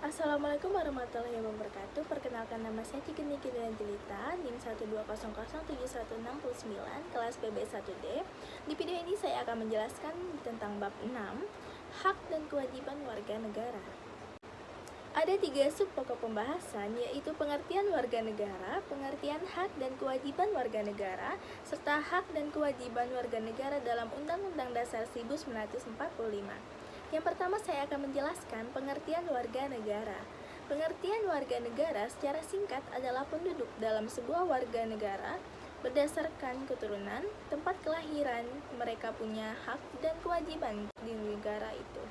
Assalamualaikum warahmatullahi wabarakatuh. Perkenalkan, nama saya Ciki Niki Jelita, NIM 120071669, kelas PB1D. Di video ini saya akan menjelaskan tentang bab 6, hak dan kewajiban warga negara. Ada 3 sub pokok pembahasan, yaitu pengertian warga negara, pengertian hak dan kewajiban warga negara, serta hak dan kewajiban warga negara dalam Undang-Undang Dasar 1945. Yang pertama, saya akan menjelaskan pengertian warga negara. Pengertian warga negara secara singkat adalah penduduk dalam sebuah warga negara berdasarkan keturunan, tempat kelahiran, mereka punya hak dan kewajiban di negara itu.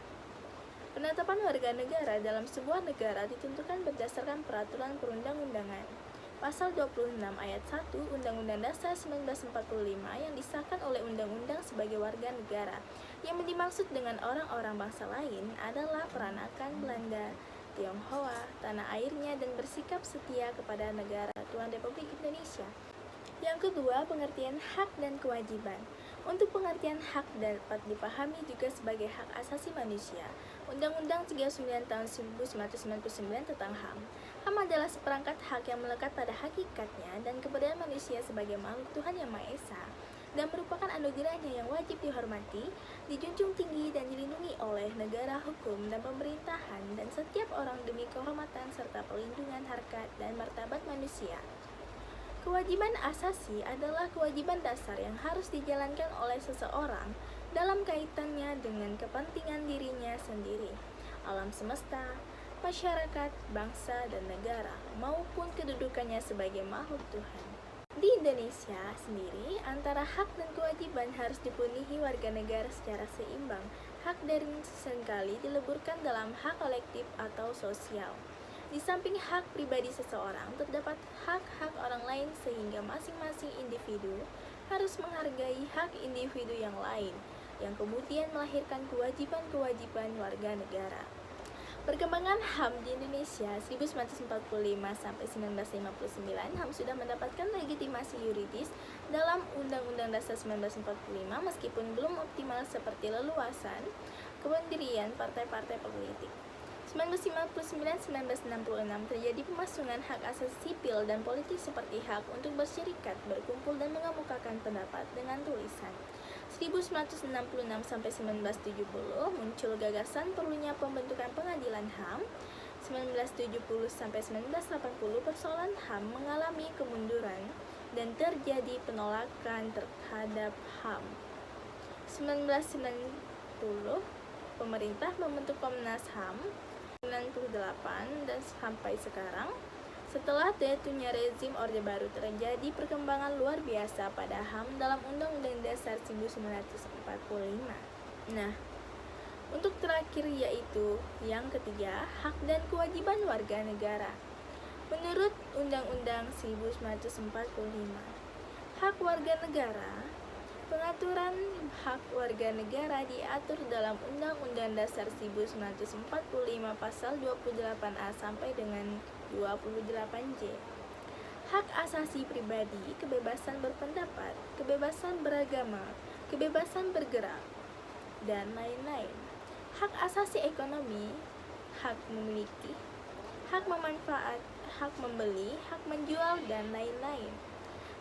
Penetapan warga negara dalam sebuah negara ditentukan berdasarkan peraturan perundang-undangan. Pasal 26 ayat 1 Undang-Undang Dasar 1945 yang disahkan oleh undang-undang sebagai warga negara. Yang dimaksud dengan orang-orang bangsa lain adalah peranakan Belanda, Tionghoa, tanah airnya, dan bersikap setia kepada negara Tuan Republik Indonesia. Yang kedua, pengertian hak dan kewajiban. Untuk pengertian hak dapat dipahami juga sebagai hak asasi manusia. Undang-Undang 39 tahun 1999 tentang HAM. HAM adalah seperangkat hak yang melekat pada hakikatnya dan keberadaan manusia sebagai makhluk Tuhan Yang Maha Esa, dan merupakan anugerahnya yang wajib dihormati, dijunjung tinggi, dan dilindungi oleh negara, hukum, dan pemerintahan, dan setiap orang demi kehormatan serta pelindungan harkat dan martabat manusia. Kewajiban asasi adalah kewajiban dasar yang harus dijalankan oleh seseorang dalam kaitannya dengan kepentingan dirinya sendiri, alam semesta, masyarakat, bangsa, dan negara, maupun kedudukannya sebagai makhluk Tuhan. Di Indonesia sendiri, antara hak dan kewajiban harus dipenuhi warga negara secara seimbang. Hak dari seringkali dileburkan dalam hak kolektif atau sosial. Di samping hak pribadi seseorang, terdapat hak-hak orang lain sehingga masing-masing individu harus menghargai hak individu yang lain, yang kemudian melahirkan kewajiban-kewajiban warga negara. Perkembangan HAM di Indonesia 1945 sampai 1959, HAM sudah mendapatkan legitimasi yuridis dalam Undang-Undang Dasar 1945 meskipun belum optimal seperti leluasan kependirian partai-partai politik. 1959-1966 terjadi pemasungan hak asasi sipil dan politik seperti hak untuk berserikat, berkumpul, dan mengemukakan pendapat dengan tulisan. 1966 sampai 1970 muncul gagasan perlunya pembentukan pengadilan HAM. 1970 sampai 1980 persoalan HAM mengalami kemunduran dan terjadi penolakan terhadap HAM. 1990 pemerintah membentuk Komnas HAM 98 dan sampai sekarang. Setelah jatuhnya rezim Orde Baru, terjadi perkembangan luar biasa pada HAM dalam Undang-Undang Dasar 1945. Nah, untuk terakhir yaitu yang ketiga, hak dan kewajiban warga negara. Menurut Undang-Undang 1945, hak warga negara. Pengaturan hak warga negara diatur dalam Undang-Undang Dasar 1945 pasal 28A sampai dengan 28J. Hak asasi pribadi, kebebasan berpendapat, kebebasan beragama, kebebasan bergerak, dan lain-lain. Hak asasi ekonomi, hak memiliki, hak memanfaat, hak membeli, hak menjual, dan lain-lain.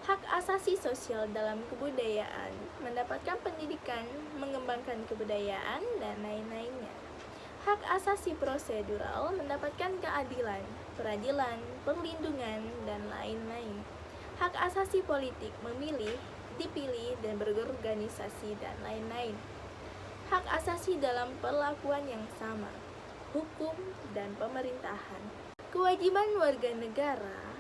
Hak asasi sosial dalam kebudayaan, mendapatkan pendidikan, mengembangkan kebudayaan, dan lain-lainnya. Hak asasi prosedural, mendapatkan keadilan, peradilan, perlindungan, dan lain-lain. Hak asasi politik, memilih, dipilih, dan berorganisasi, dan lain-lain. Hak asasi dalam perlakuan yang sama, hukum, dan pemerintahan. Kewajiban warga negara.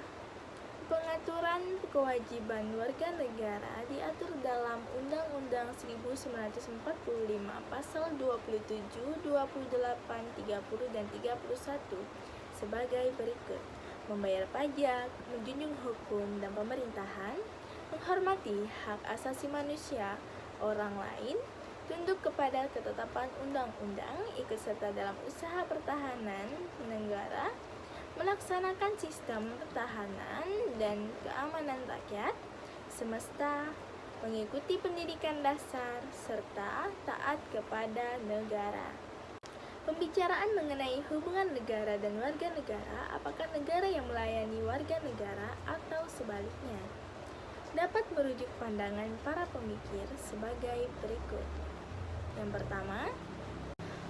Pengaturan kewajiban warga negara diatur dalam Undang-Undang 1945 pasal 27, 28, 30, dan 31 sebagai berikut: membayar pajak, menjunjung hukum dan pemerintahan, menghormati hak asasi manusia orang lain, tunduk kepada ketetapan undang-undang, ikut serta dalam usaha pertahanan negara, melaksanakan sistem pertahanan dan keamanan rakyat semesta, mengikuti pendidikan dasar, serta taat kepada negara. Pembicaraan mengenai hubungan negara dan warga negara, apakah negara yang melayani warga negara atau sebaliknya, dapat merujuk pandangan para pemikir sebagai berikut. Yang pertama,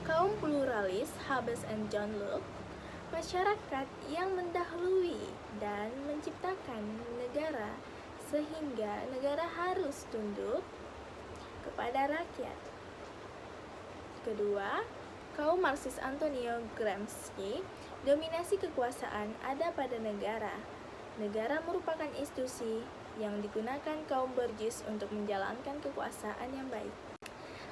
kaum pluralis Hobbes and John Locke, masyarakat yang mendahului dan menciptakan negara sehingga negara harus tunduk kepada rakyat. Kedua, kaum Marxis Antonio Gramsci, dominasi kekuasaan ada pada negara. Negara merupakan institusi yang digunakan kaum Borges untuk menjalankan kekuasaan yang baik.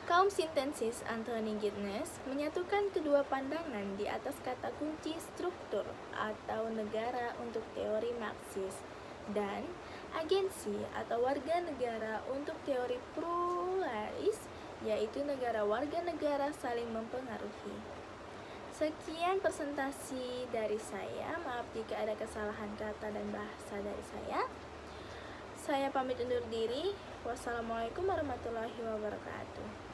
Kaum sintensis Anthony Giddens menyatukan kedua pandangan di atas kata kunci struktur atau negara untuk teori Marxis dan agensi atau warga negara untuk teori pluralis, yaitu negara warga negara saling mempengaruhi. Sekian presentasi dari saya, maaf jika ada kesalahan kata dan bahasa dari saya. Saya pamit undur diri. Wassalamualaikum warahmatullahi wabarakatuh.